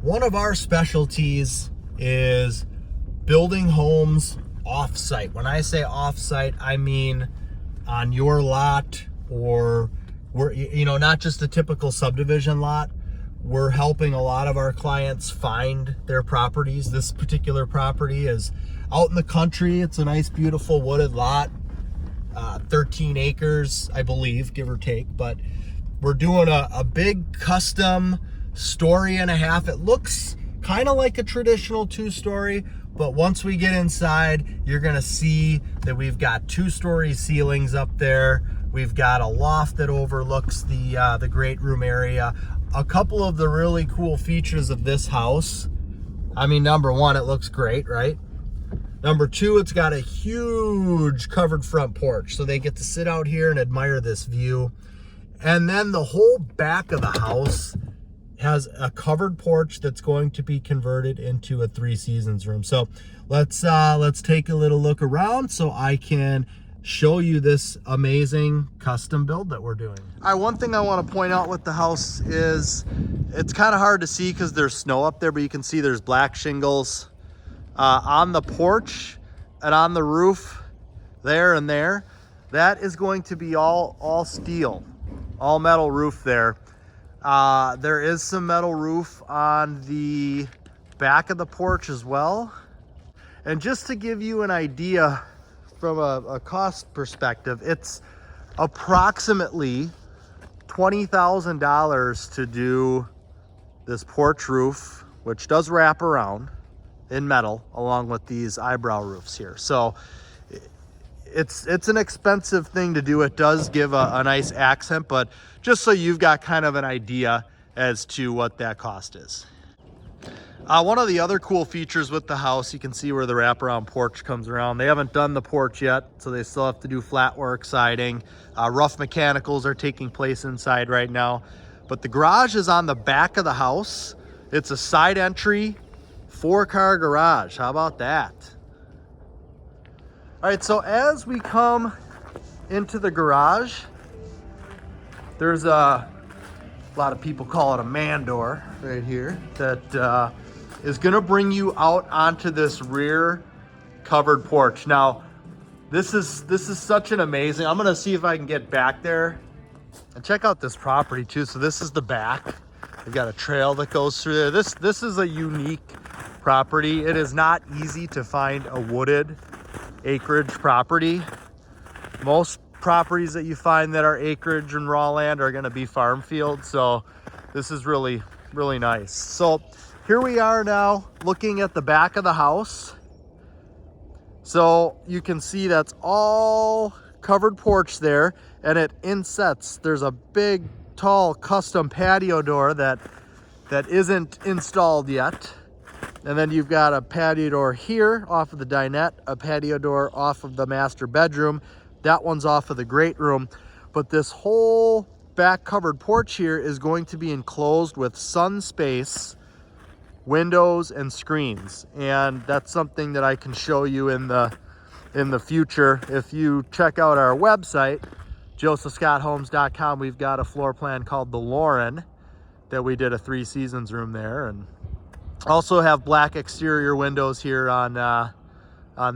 One of our specialties is building homes off-site. When I say off-site, I mean on your lot, or not just a typical subdivision lot. We're helping a lot of our clients find their properties. This particular property is out in the country. It's a nice, beautiful wooded lot, 13 acres, I believe, give or take. But we're doing a big custom story and a half. It looks kind of like a traditional 2-story, but once we get inside, you're gonna see that we've got 2-story ceilings up there. We've got a loft that overlooks the great room area. A couple of the really cool features of this house, I mean, number one, it looks great, right? Number two, it's got a huge covered front porch, so they get to sit out here and admire this view. And then the whole back of the house has a covered porch that's going to be converted into a 3 Seasons room. So let's take a little look around so I can show you this amazing custom build that we're doing. All right, one thing I want to point out with the house is it's kind of hard to see because there's snow up there, but you can see there's black shingles on the porch and on the roof there and there. That is going to be all steel, all metal roof there. There is some metal roof on the back of the porch as well. And just to give you an idea from a cost perspective, it's approximately $20,000 to do this porch roof, which does wrap around in metal along with these eyebrow roofs here. So it's an expensive thing to do. It does give a nice accent, but just so you've got kind of an idea as to what that cost is. One of the other cool features with the house, you can see where the wraparound porch comes around. They haven't done the porch yet, so they still have to do flat work, siding. Rough mechanicals are taking place inside right now. But the garage is on the back of the house. It's a side entry, 4-car garage. How about that? All right, so as we come into the garage, there's a lot of people call it a man door right here that is gonna bring you out onto this rear covered porch. Now, this is such an amazing, I'm gonna see if I can get back there and check out this property too. So this is the back. We've got a trail that goes through there. This is a unique property. It is not easy to find a wooded acreage property. Most properties that you find that are acreage and raw land are going to be farm fields. So this is really, really nice. So here we are now looking at the back of the house. So you can see that's all covered porch there, and it insets. There's a big, tall, custom patio door that isn't installed yet. And then you've got a patio door here off of the dinette, a patio door off of the master bedroom. That one's off of the great room. But this whole back covered porch here is going to be enclosed with sun space, windows, and screens. And that's something that I can show you in the future. If you check out our website, josephscotthomes.com, we've got a floor plan called the Lauren that we did a 3 Seasons room there, and also have black exterior windows here on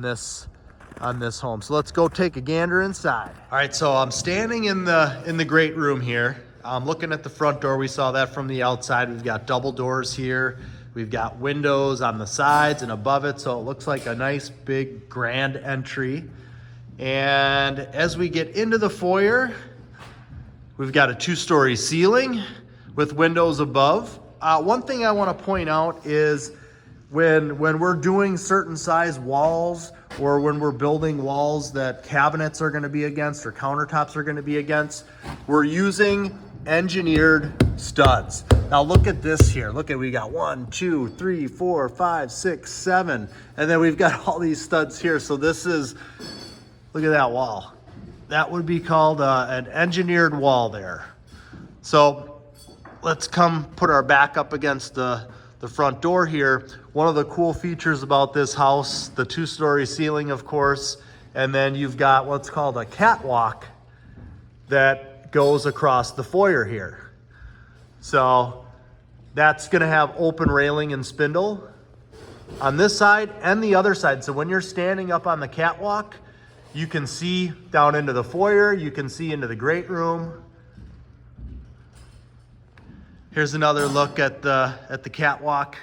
this home. So let's go take a gander inside. All right, so I'm standing in the great room here. I'm looking at the front door. We saw that from the outside. We've got double doors here. We've got windows on the sides and above it, so it looks like a nice big grand entry. And as we get into the foyer, we've got a 2-story ceiling with windows above. One thing I want to point out is when we're doing certain size walls, or when we're building walls that cabinets are going to be against or countertops are going to be against, we're using engineered studs. Now look at this here. Look at, we got 1, 2, 3, 4, 5, 6, 7, and then we've got all these studs here. So this is, look at that wall. That would be called an engineered wall there. So let's come put our back up against the front door here. One of the cool features about this house, the 2-story ceiling, of course, and then you've got what's called a catwalk that goes across the foyer here. So That's gonna have open railing and spindle on this side and the other side. So when you're standing up on the catwalk, you can see down into the foyer, you can see into the great room. Here's another look at the catwalk.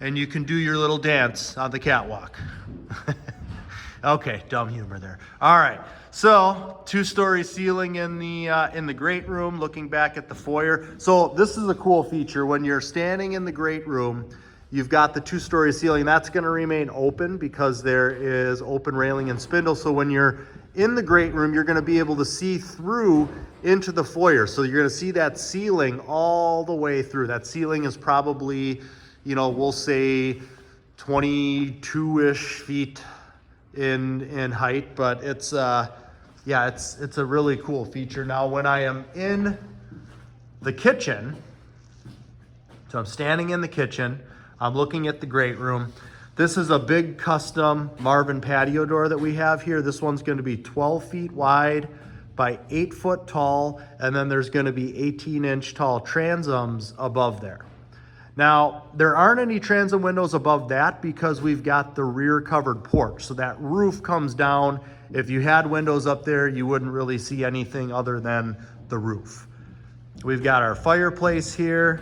And you can do your little dance on the catwalk. Okay, dumb humor there. All right, so 2-story ceiling in the great room, looking back at the foyer. So this is a cool feature. When you're standing in the great room, you've got the 2-story ceiling. That's gonna remain open because there is open railing and spindle. So when you're in the great room, you're gonna be able to see through into the foyer. So you're gonna see that ceiling all the way through. That ceiling is probably, you know, we'll say 22-ish feet in height, but it's yeah, it's a really cool feature. Now when I am in the kitchen, so I'm standing in the kitchen, I'm looking at the great room. This is a big custom Marvin patio door that we have here. This one's going to be 12 feet wide by 8 foot tall, and then there's going to be 18-inch tall transoms above there. Now, there aren't any transom windows above that because we've got the rear covered porch. So that roof comes down. If you had windows up there, you wouldn't really see anything other than the roof. We've got our fireplace here.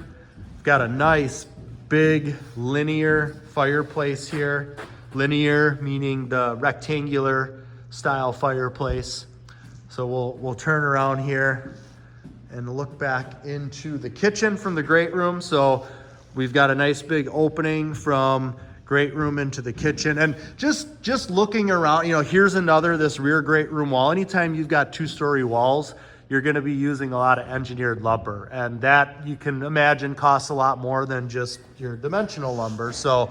We've got a nice big linear fireplace here. Linear meaning the rectangular style fireplace. So we'll turn around here and look back into the kitchen from the great room. So we've got a nice big opening from great room into the kitchen. And just looking around, you know, here's another, this rear great room wall. Anytime you've got 2-story walls, you're gonna be using a lot of engineered lumber. And that, you can imagine, costs a lot more than just your dimensional lumber. So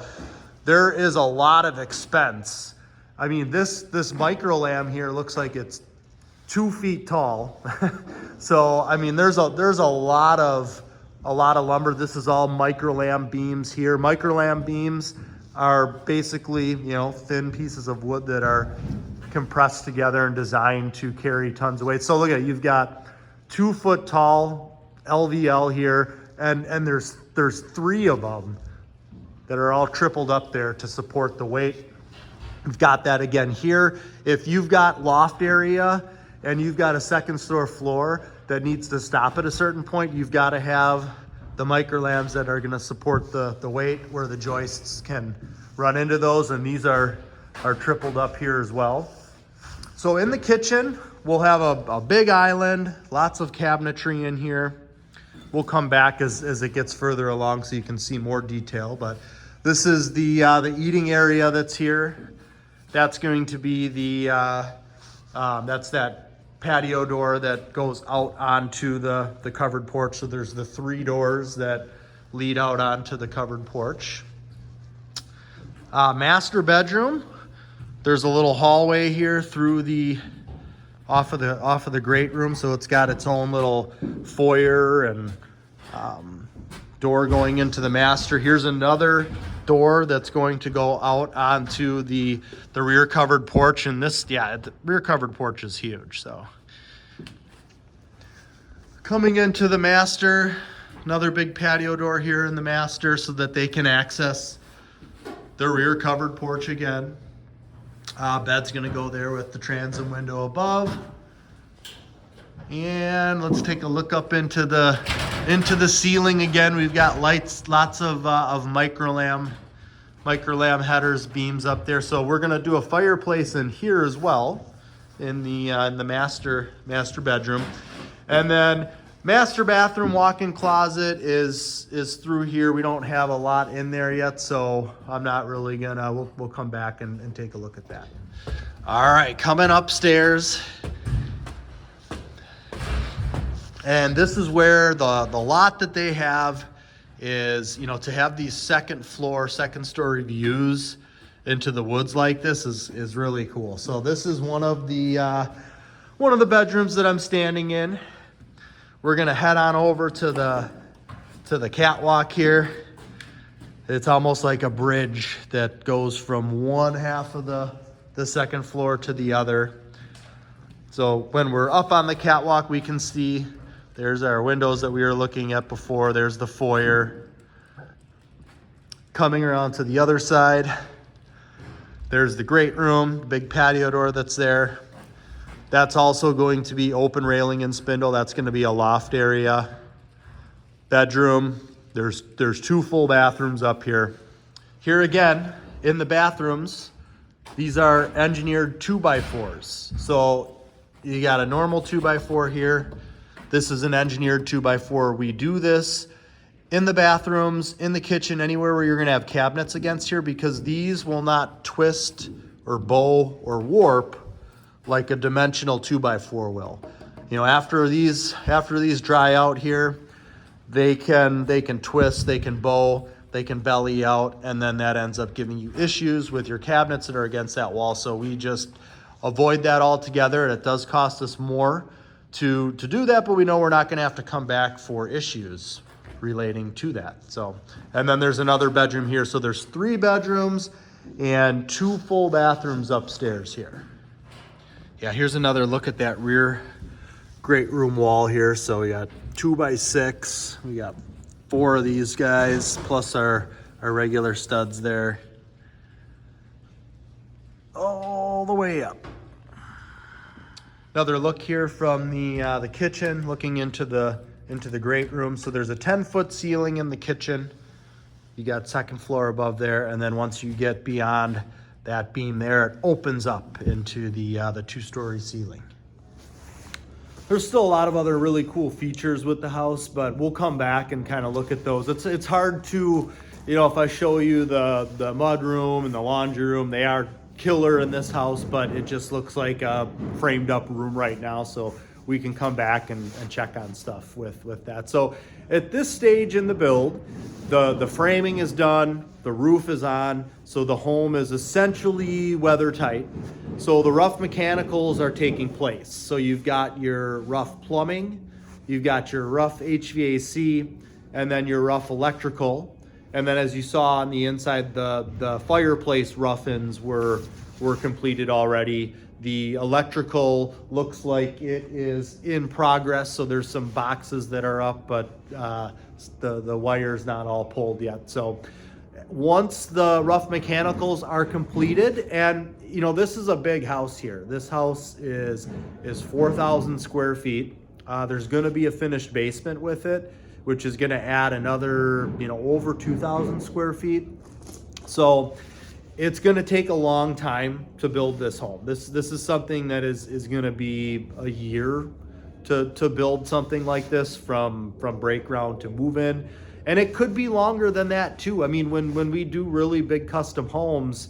there is a lot of expense. I mean, this micro lamb here looks like it's 2 feet tall. So, I mean, there's a lot of lumber. This is all micro lamb beams here. Micro lamb beams are basically, you know, thin pieces of wood that are compressed together and designed to carry tons of weight. So look at it, you've got 2 foot tall LVL here, and there's 3 of them that are all tripled up there to support the weight. We've got that again here. If you've got loft area and you've got a second floor that needs to stop at a certain point, you've got to have the micro lambs that are going to support the weight where the joists can run into those, and these are tripled up here as well. So in the kitchen, we'll have a big island, lots of cabinetry in here. We'll come back as it gets further along so you can see more detail, but this is the eating area that's here. That's going to be that's that patio door that goes out onto the covered porch. So there's the 3 doors that lead out onto the covered porch. Master bedroom. There's a little hallway here through off of the great room. So it's got its own little foyer and door going into the master. Here's another door that's going to go out onto the rear covered porch. And this, yeah, the rear covered porch is huge. So coming into the master, another big patio door here in the master so that they can access the rear covered porch again. Bed's gonna go there with the transom window above. And let's take a look up into the ceiling again. We've got lights, lots of micro lamb headers, beams up there. So we're gonna do a fireplace in here as well in the master bedroom. And then master bathroom walk-in closet is through here. We don't have a lot in there yet, so I'm not really gonna, we'll come back and take a look at that. All right, coming upstairs. And this is where the lot that they have is, you know, to have these second story views into the woods like this is really cool. So this is one of the bedrooms that I'm standing in. We're gonna head on over to the catwalk here. It's almost like a bridge that goes from one half of the second floor to the other. So when we're up on the catwalk, we can see There's our windows that we were looking at before. There's the foyer. Coming around to the other side, there's the great room, the big patio door that's there. That's also going to be open railing and spindle. That's going to be a loft area. Bedroom. There's 2 full bathrooms up here. Here again, in the bathrooms, these are engineered 2x4s. So you got a normal 2x4 here. This is an engineered 2x4. We do this in the bathrooms, in the kitchen, anywhere where you're gonna have cabinets against here, because these will not twist or bow or warp like a dimensional 2x4 will. You know, after these dry out here, they can twist, they can bow, they can belly out, and then that ends up giving you issues with your cabinets that are against that wall. So we just avoid that altogether. And it does cost us more to do that, but we know we're not gonna have to come back for issues relating to that. So, and then there's another bedroom here. So there's 3 bedrooms and 2 full bathrooms upstairs here. Yeah, here's another look at that rear great room wall here. So we got 2x6. We got 4 of these guys, plus our regular studs there. All the way up. Another look here from the kitchen, looking into the great room. So there's a 10-foot ceiling in the kitchen. You got 2nd floor above there, and then once you get beyond that beam there, it opens up into the 2-story ceiling. There's still a lot of other really cool features with the house, but we'll come back and kind of look at those. It's hard to, you know, if I show you the mud room and the laundry room, they are killer in this house, but it just looks like a framed up room right now. So we can come back and check on stuff with that. So at this stage in the build, the framing is done, the roof is on, so the home is essentially weather tight. So the rough mechanicals are taking place. So you've got your rough plumbing, you've got your rough HVAC, and then your rough electrical. And then as you saw on the inside, the fireplace rough-ins were completed already. The electrical looks like it is in progress, so there's some boxes that are up, but the wire's not all pulled yet. So once the rough mechanicals are completed, and you know, this is a big house here. This house is 4,000 square feet. There's gonna be a finished basement with it, which is gonna add another, you know, over 2,000 square feet. So it's gonna take a long time to build this home. This is something that is gonna be a year to build something like this from break ground to move in. And it could be longer than that too. I mean, when we do really big custom homes,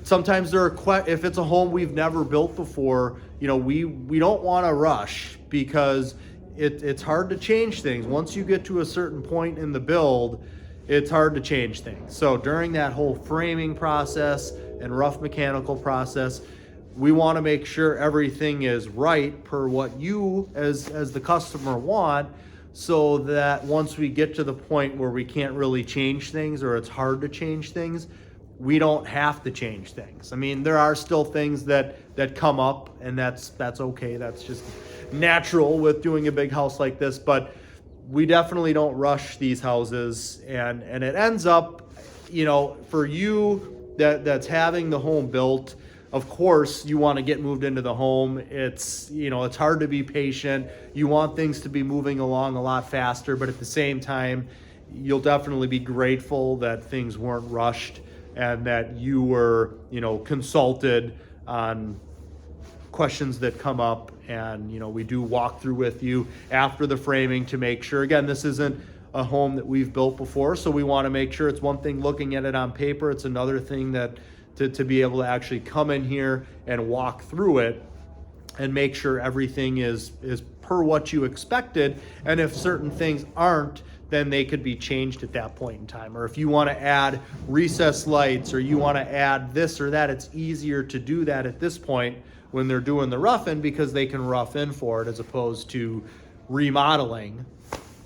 sometimes there are, if it's a home we've never built before, you know, we don't wanna rush, because it's hard to change things. Once you get to a certain point in the build, it's hard to change things. So during that whole framing process and rough mechanical process, we want to make sure everything is right per what you as the customer want, so that once we get to the point where we can't really change things, or it's hard to change things, we don't have to change things. I mean, there are still things that come up, and that's okay. That's just natural with doing a big house like this, but we definitely don't rush these houses, and it ends up, you know, for you that's having the home built, of course you want to get moved into the home. It's, you know, it's hard to be patient. You want things to be moving along a lot faster, but at the same time, you'll definitely be grateful that things weren't rushed and that you were, you know, consulted on questions that come up. And, you know, we do walk through with you after the framing to make sure, again, this isn't a home that we've built before, so we want to make sure. It's one thing looking at it on paper, it's another thing that to be able to actually come in here and walk through it and make sure everything is per what you expected. And if certain things aren't, then they could be changed at that point in time. Or if you want to add recessed lights, or you want to add this or that, it's easier to do that at this point when they're doing the rough-in, because they can rough in for it, as opposed to remodeling,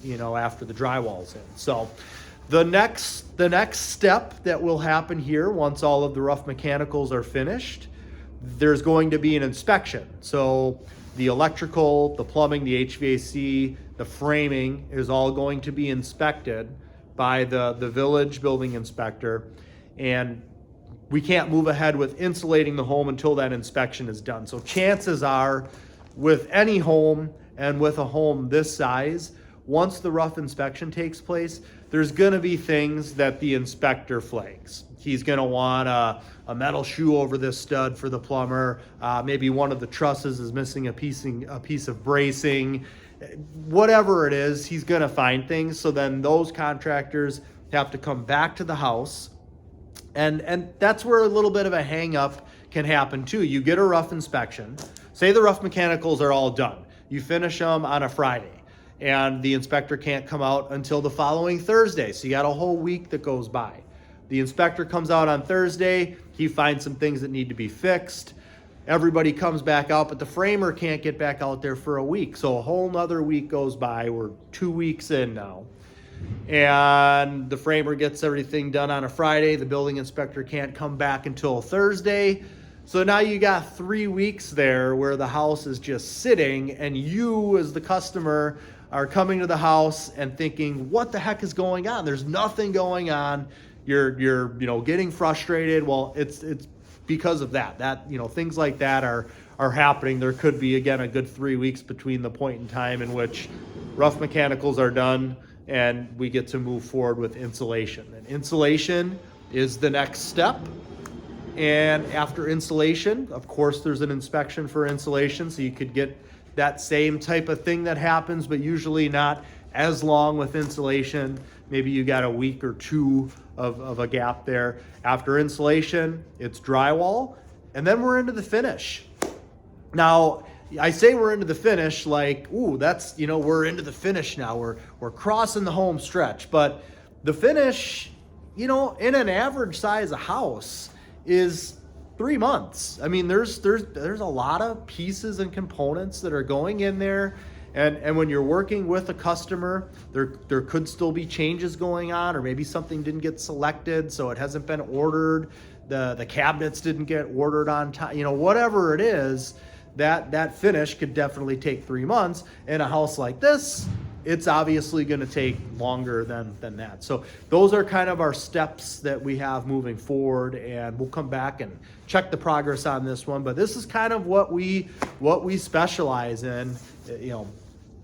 you know, after the drywall's in. So the next step that will happen here, once all of the rough mechanicals are finished, there's going to be an inspection. So The electrical, the plumbing, the HVAC, the framing is all going to be inspected by the village building inspector. And we can't move ahead with insulating the home until that inspection is done. So chances are, with any home and with a home this size, once the rough inspection takes place, there's gonna be things that the inspector flags. He's gonna want a metal shoe over this stud for the plumber. Maybe one of the trusses is missing a piece of bracing. Whatever it is, he's gonna find things. So then those contractors have to come back to the house. And that's where a little bit of a hang up can happen too. You get a rough inspection. Say the rough mechanicals are all done. You finish them on a Friday and the inspector can't come out until the following Thursday. So you got a whole week that goes by. The inspector comes out on Thursday. He finds some things that need to be fixed. Everybody comes back out, but the framer can't get back out there for a week. So a whole nother week goes by. We're 2 weeks in now. And the framer gets everything done on a Friday. The building inspector can't come back until Thursday. So now you got 3 weeks there where the house is just sitting, and you as the customer are coming to the house and thinking, what the heck is going on? There's nothing going on. You're getting frustrated. Well, it's because of that, things like that are happening. There could be, again, a good 3 weeks between the point in time in which rough mechanicals are done and we get to move forward with insulation. And insulation is the next step. And after insulation, of course, there's an inspection for insulation. So you could get that same type of thing that happens, but usually not as long with insulation. Maybe you got a week or two of a gap there. After insulation, it's drywall. And then we're into the finish. Now, I say we're into the finish like, ooh, that's, we're into the finish now. We're crossing the home stretch. But the finish, in an average size of house is 3 months. I mean, there's a lot of pieces and components that are going in there. And when you're working with a customer, there could still be changes going on, or maybe something didn't get selected, so it hasn't been ordered. The cabinets didn't get ordered on time. Whatever it is, that finish could definitely take 3 months. In a house like this, it's obviously going to take longer than that. So those are kind of our steps that we have moving forward, and we'll come back and check the progress on this one. But this is kind of what we specialize in,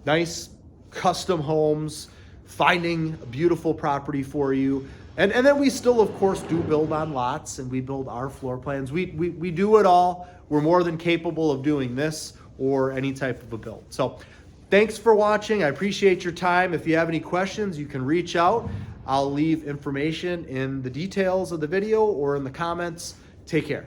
nice custom homes, finding a beautiful property for you. And then we still, of course, do build on lots, and we build our floor plans. We do it all. We're more than capable of doing this or any type of a build. So thanks for watching. I appreciate your time. If you have any questions, you can reach out. I'll leave information in the details of the video or in the comments. Take care.